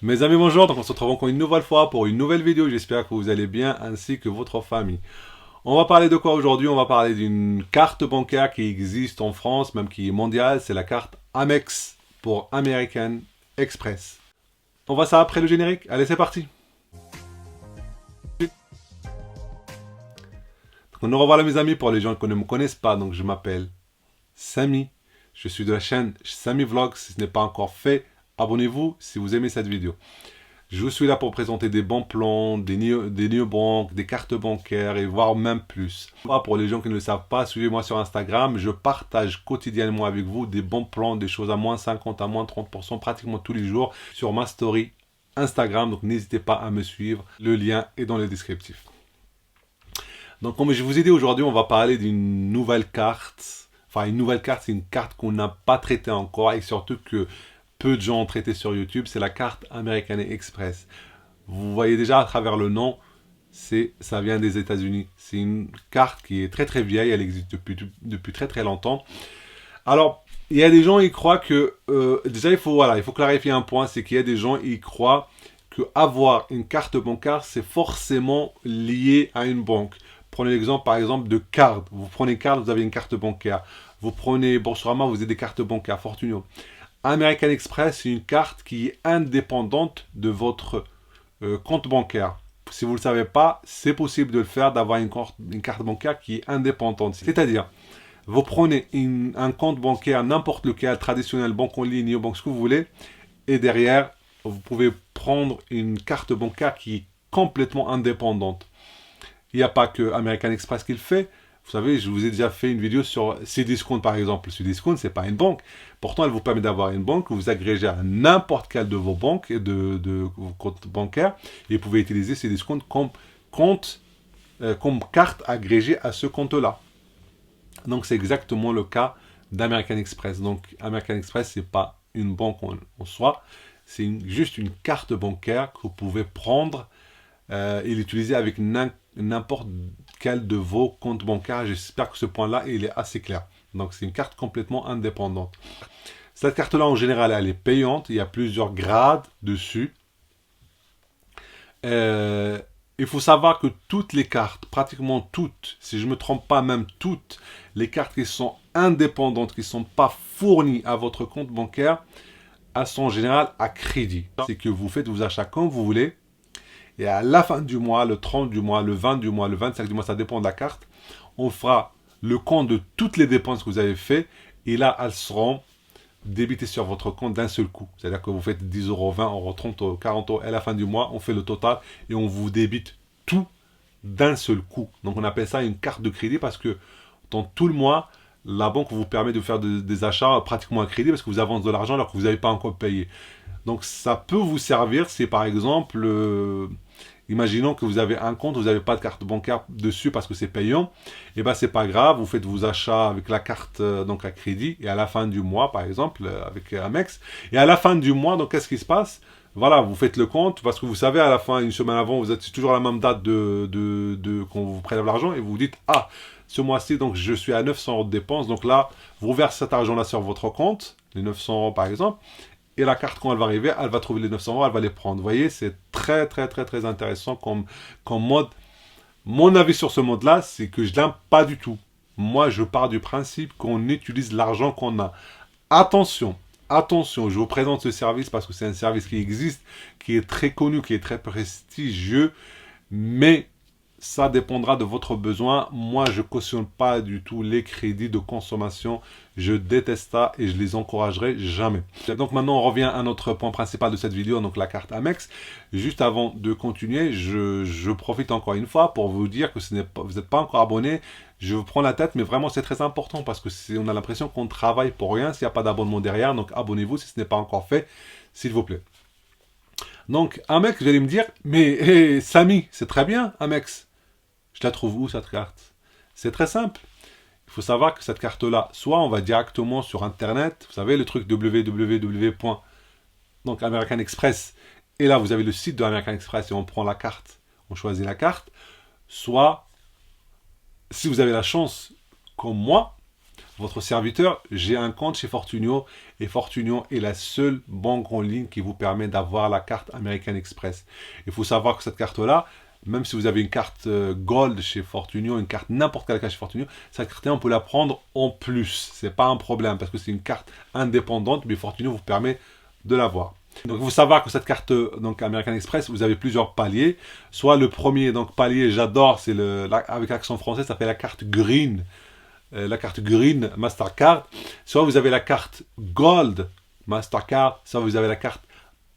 Mes amis, bonjour, donc on se retrouve encore une nouvelle fois pour une nouvelle vidéo, j'espère que vous allez bien ainsi que votre famille. On va parler de quoi aujourd'hui? On va parler d'une carte bancaire qui existe en France, même qui est mondiale, c'est la carte Amex pour American Express. On voit ça après le générique, allez c'est parti. Donc, nous revoilà mes amis, pour les gens qui ne me connaissent pas, donc je m'appelle Samy, je suis de la chaîne Samy Vlogs, si ce n'est pas encore fait, abonnez-vous si vous aimez cette vidéo. Je suis là pour présenter des bons plans, des néobanques, des cartes bancaires et voire même plus. Pour les gens qui ne le savent pas, suivez-moi sur Instagram. Je partage quotidiennement avec vous des bons plans, des choses à moins 50, à moins 30%, pratiquement tous les jours sur ma story Instagram. Donc n'hésitez pas à me suivre. Le lien est dans le descriptif. Donc comme je vous ai dit aujourd'hui, on va parler d'une nouvelle carte. Enfin une nouvelle carte, c'est une carte qu'on n'a pas traitée encore et surtout que peu de gens ont traité sur YouTube, c'est la carte American Express. Vous voyez déjà à travers le nom, ça vient des États-Unis. C'est une carte qui est très très vieille, elle existe depuis très très longtemps. Alors, il y a des gens qui croient que déjà il faut clarifier un point, c'est qu'il y a des gens qui croient que avoir une carte bancaire c'est forcément lié à une banque. Prenez l'exemple par exemple de Card. Vous prenez Card, vous avez une carte bancaire. Vous prenez Boursorama, vous avez des cartes bancaires, Fortunio. American Express, c'est une carte qui est indépendante de votre compte bancaire. Si vous ne le savez pas, c'est possible de le faire, d'avoir une carte bancaire qui est indépendante. C'est-à-dire, vous prenez un compte bancaire, n'importe lequel, traditionnel, banque en ligne, banque, ce que vous voulez, et derrière, vous pouvez prendre une carte bancaire qui est complètement indépendante. Il n'y a pas que American Express qui le fait. Vous savez, je vous ai déjà fait une vidéo sur Cdiscount par exemple. Cdiscount, ce n'est pas une banque. Pourtant, elle vous permet d'avoir une banque que vous agrégez à n'importe quelle de vos banques et de vos comptes bancaires. Et vous pouvez utiliser Cdiscount comme carte agrégée à ce compte-là. Donc, c'est exactement le cas d'American Express. Donc, American Express, ce n'est pas une banque en soi. C'est juste une carte bancaire que vous pouvez prendre et l'utiliser avec n'importe quel de vos comptes bancaires. J'espère que ce point-là, il est assez clair. Donc, c'est une carte complètement indépendante. Cette carte-là, en général, elle est payante. Il y a plusieurs grades dessus. Il faut savoir que toutes les cartes, pratiquement toutes, si je ne me trompe pas, même toutes les cartes qui sont indépendantes, qui ne sont pas fournies à votre compte bancaire, elles sont en général à crédit. C'est que vous faites vos achats comme vous voulez. Et à la fin du mois, le 30 du mois, le 20 du mois, le 25 du mois, ça dépend de la carte, on fera le compte de toutes les dépenses que vous avez faites. Et là, elles seront débitées sur votre compte d'un seul coup. C'est-à-dire que vous faites 10 euros, 20 euros, 30 euros, 40 euros. Et à la fin du mois, on fait le total et on vous débite tout d'un seul coup. Donc on appelle ça une carte de crédit parce que dans tout le mois, la banque vous permet de faire des achats pratiquement à crédit parce que vous avancez de l'argent alors que vous n'avez pas encore payé. Donc ça peut vous servir si par exemple, imaginons que vous avez un compte, vous n'avez pas de carte bancaire dessus parce que c'est payant, et bien c'est pas grave, vous faites vos achats avec la carte donc à crédit, et à la fin du mois par exemple, avec Amex, et à la fin du mois, donc qu'est-ce qui se passe? Voilà, vous faites le compte, parce que vous savez, à la fin, une semaine avant, vous êtes toujours à la même date qu'on vous prélève l'argent, et vous vous dites, ah, ce mois-ci, donc je suis à 900 euros de dépenses, donc là, vous versez cet argent-là sur votre compte, les 900 euros par exemple, et la carte, quand elle va arriver, elle va trouver les 900 euros, elle va les prendre. Vous voyez, c'est très, très, très, très intéressant comme mode. Mon avis sur ce mode-là, c'est que je l'aime pas du tout. Moi, je pars du principe qu'on utilise l'argent qu'on a. Attention, attention, je vous présente ce service parce que c'est un service qui existe, qui est très connu, qui est très prestigieux, mais ça dépendra de votre besoin. Moi, je cautionne pas du tout les crédits de consommation. Je déteste ça et je les encouragerai jamais. Donc maintenant, on revient à notre point principal de cette vidéo, donc la carte Amex. Juste avant de continuer, je profite encore une fois pour vous dire que vous n'êtes pas encore abonné. Je vous prends la tête, mais vraiment c'est très important parce que on a l'impression qu'on travaille pour rien s'il n'y a pas d'abonnement derrière. Donc abonnez-vous si ce n'est pas encore fait, s'il vous plaît. Donc Amex, vous allez me dire, mais hey, Samy, c'est très bien Amex. Je la trouve où cette carte? C'est très simple. Il faut savoir que cette carte-là, soit on va directement sur Internet, vous savez, le truc www. Donc American Express, et là vous avez le site de American Express et on prend la carte, on choisit la carte, soit, si vous avez la chance, comme moi, votre serviteur, j'ai un compte chez Fortunio et Fortunio est la seule banque en ligne qui vous permet d'avoir la carte American Express. Il faut savoir que cette carte-là, même si vous avez une carte Gold chez Fortunio, une carte n'importe quelle carte chez Fortunio, cette carte-là, on peut la prendre en plus. C'est pas un problème parce que c'est une carte indépendante, mais Fortunio vous permet de l'avoir. Donc, il faut savoir que cette carte donc American Express, vous avez plusieurs paliers. Soit le premier donc palier, j'adore, c'est avec l'accent français, ça s'appelle la carte Green. La carte Green Mastercard. Soit vous avez la carte Gold Mastercard, soit vous avez la carte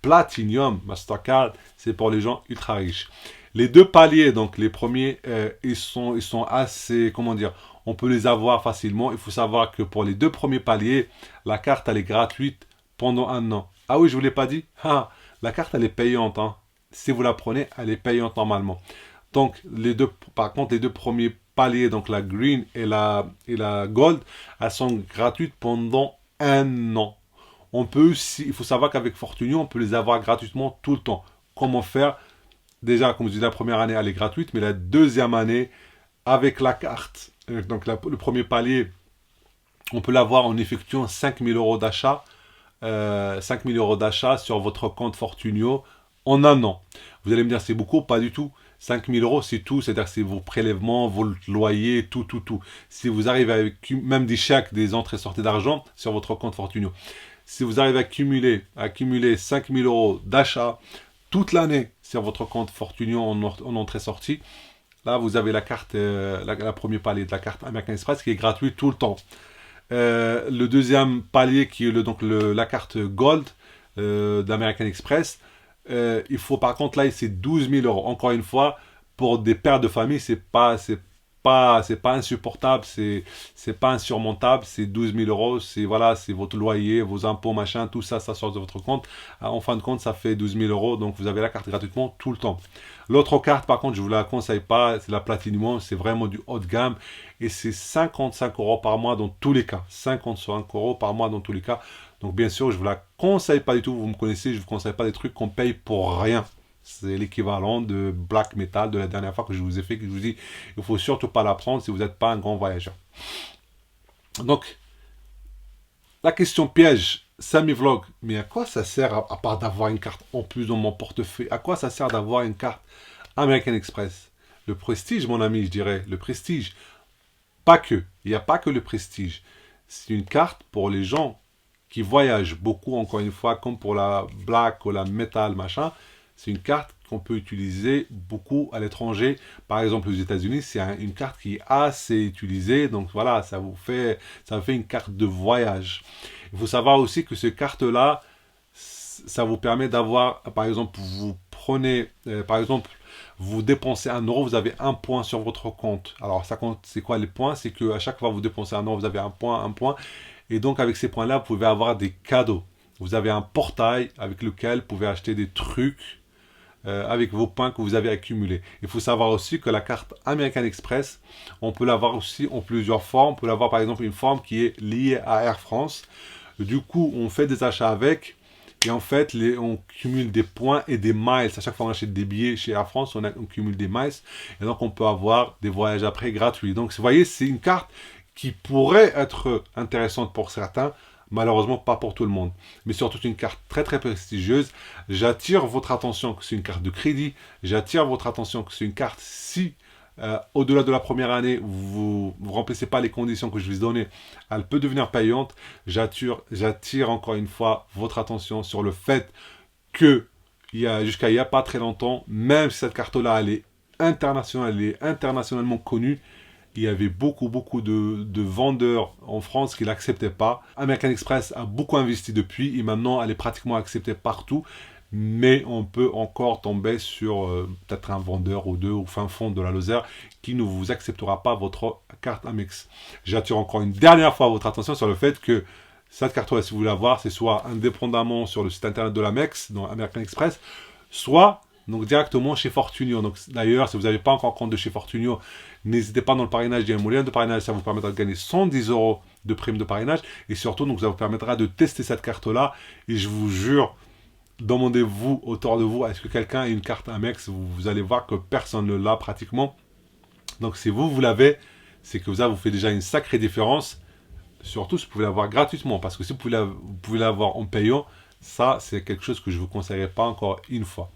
Platinum Mastercard. C'est pour les gens ultra riches. Les deux paliers, donc les premiers, ils sont assez, comment dire, on peut les avoir facilement. Il faut savoir que pour les deux premiers paliers, la carte elle est gratuite pendant un an. Ah oui, je ne vous l'ai pas dit. Ah, la carte elle est payante. Hein. Si vous la prenez, elle est payante normalement. Donc par contre, les deux premiers paliers, donc la Green et la Gold, elles sont gratuites pendant un an. On peut aussi, il faut savoir qu'avec Fortunio, on peut les avoir gratuitement tout le temps. Comment faire? Déjà, comme je dis, la première année, elle est gratuite, mais la deuxième année, avec la carte, donc le premier palier, on peut l'avoir en effectuant 5 000 € d'achat, 5 000 € d'achat sur votre compte Fortunio en un an. Vous allez me dire, c'est beaucoup? Pas du tout. 5 000 €, c'est tout, c'est-à-dire c'est vos prélèvements, vos loyers, tout. Si vous arrivez avec même des chèques, des entrées-sorties d'argent sur votre compte Fortunio, si vous arrivez à accumuler 5 000 € d'achat toute l'année sur votre compte Fortunio en entrée-sortie, là vous avez la carte, la premier palier de la carte American Express qui est gratuite tout le temps. Le deuxième palier qui est la carte Gold d'American Express, il faut par contre là c'est 12 000 €. Encore une fois, pour des pères de famille, c'est pas insupportable, c'est pas insurmontable, c'est 12 000 €, c'est votre loyer, vos impôts, machin, tout ça, ça sort de votre compte. En fin de compte, ça fait 12 000 €, donc vous avez la carte gratuitement tout le temps. L'autre carte, par contre, je vous la conseille pas, c'est la Platinum, c'est vraiment du haut de gamme, et c'est 55 € par mois dans tous les cas. 55 € par mois dans tous les cas. Donc bien sûr, je vous la conseille pas du tout, vous me connaissez, je vous conseille pas des trucs qu'on paye pour rien. C'est l'équivalent de Black Metal de la dernière fois que je vous ai fait, que je vous dis, il ne faut surtout pas la prendre si vous n'êtes pas un grand voyageur. Donc, la question piège, Samy Vlog, mais à quoi ça sert à part d'avoir une carte en plus dans mon portefeuille? À quoi ça sert d'avoir une carte American Express? Le prestige, mon ami, je dirais, le prestige. Pas que, il n'y a pas que le prestige. C'est une carte pour les gens qui voyagent beaucoup, encore une fois, comme pour la Black ou la Metal, machin. C'est une carte qu'on peut utiliser beaucoup à l'étranger. Par exemple, aux États-Unis, c'est une carte qui est assez utilisée. Donc voilà, ça vous fait une carte de voyage. Il faut savoir aussi que cette carte-là, ça vous permet d'avoir, par exemple, vous prenez, par exemple, vous dépensez 1 €, vous avez 1 point sur votre compte. Alors, ça compte, c'est quoi les points? C'est qu'à chaque fois que vous dépensez 1 €, vous avez 1 point. Et donc, avec ces points-là, vous pouvez avoir des cadeaux. Vous avez un portail avec lequel vous pouvez acheter des trucs avec vos points que vous avez accumulés. Il faut savoir aussi que la carte American Express, on peut l'avoir aussi en plusieurs formes. On peut l'avoir par exemple une forme qui est liée à Air France. Du coup, on fait des achats avec et en fait, on cumule des points et des miles. À chaque fois qu'on achète des billets chez Air France, on cumule des miles et donc on peut avoir des voyages après gratuits. Donc, vous voyez, c'est une carte qui pourrait être intéressante pour certains, malheureusement pas pour tout le monde. Mais surtout une carte très très prestigieuse. J'attire votre attention que c'est une carte de crédit. J'attire votre attention que c'est une carte si au-delà de la première année, vous ne remplissez pas les conditions que je vous ai données, elle peut devenir payante. J'attire encore une fois votre attention sur le fait que jusqu'à il n'y a pas très longtemps, même si cette carte-là elle est internationale, elle est internationalement connue, il y avait beaucoup de vendeurs en France qui ne l'acceptaient pas. American Express a beaucoup investi depuis et maintenant elle est pratiquement acceptée partout. Mais on peut encore tomber sur peut-être un vendeur ou deux au fin fond de la Lozère qui ne vous acceptera pas votre carte Amex. J'attire encore une dernière fois votre attention sur le fait que cette carte-là, si vous voulez l'avoir, c'est soit indépendamment sur le site internet de l'Amex, dans American Express, soit donc directement chez Fortunio. Donc d'ailleurs, si vous n'avez pas encore compte de chez Fortunio, n'hésitez pas dans le parrainage. Il y a un moyen de parrainage, ça vous permettra de gagner 110 € de prime de parrainage. Et surtout, donc, ça vous permettra de tester cette carte-là. Et je vous jure, demandez-vous autour de vous, est-ce que quelqu'un a une carte Amex? Vous allez voir que personne ne l'a pratiquement. Donc si vous l'avez, c'est que ça vous fait déjà une sacrée différence. Surtout si vous pouvez l'avoir gratuitement, parce que si vous pouvez l'avoir en payant, ça c'est quelque chose que je ne vous conseillerais pas encore une fois.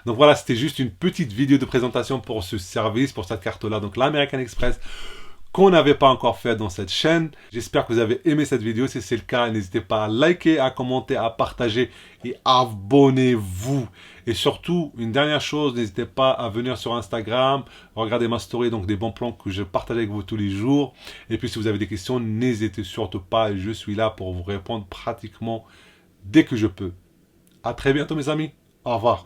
Donc voilà, c'était juste une petite vidéo de présentation pour ce service, pour cette carte-là, donc l'American Express, qu'on n'avait pas encore fait dans cette chaîne. J'espère que vous avez aimé cette vidéo. Si c'est le cas, n'hésitez pas à liker, à commenter, à partager et abonnez-vous. Et surtout, une dernière chose, n'hésitez pas à venir sur Instagram, regarder ma story, donc des bons plans que je partage avec vous tous les jours. Et puis si vous avez des questions, n'hésitez surtout pas. Je suis là pour vous répondre pratiquement dès que je peux. À très bientôt mes amis. Au revoir.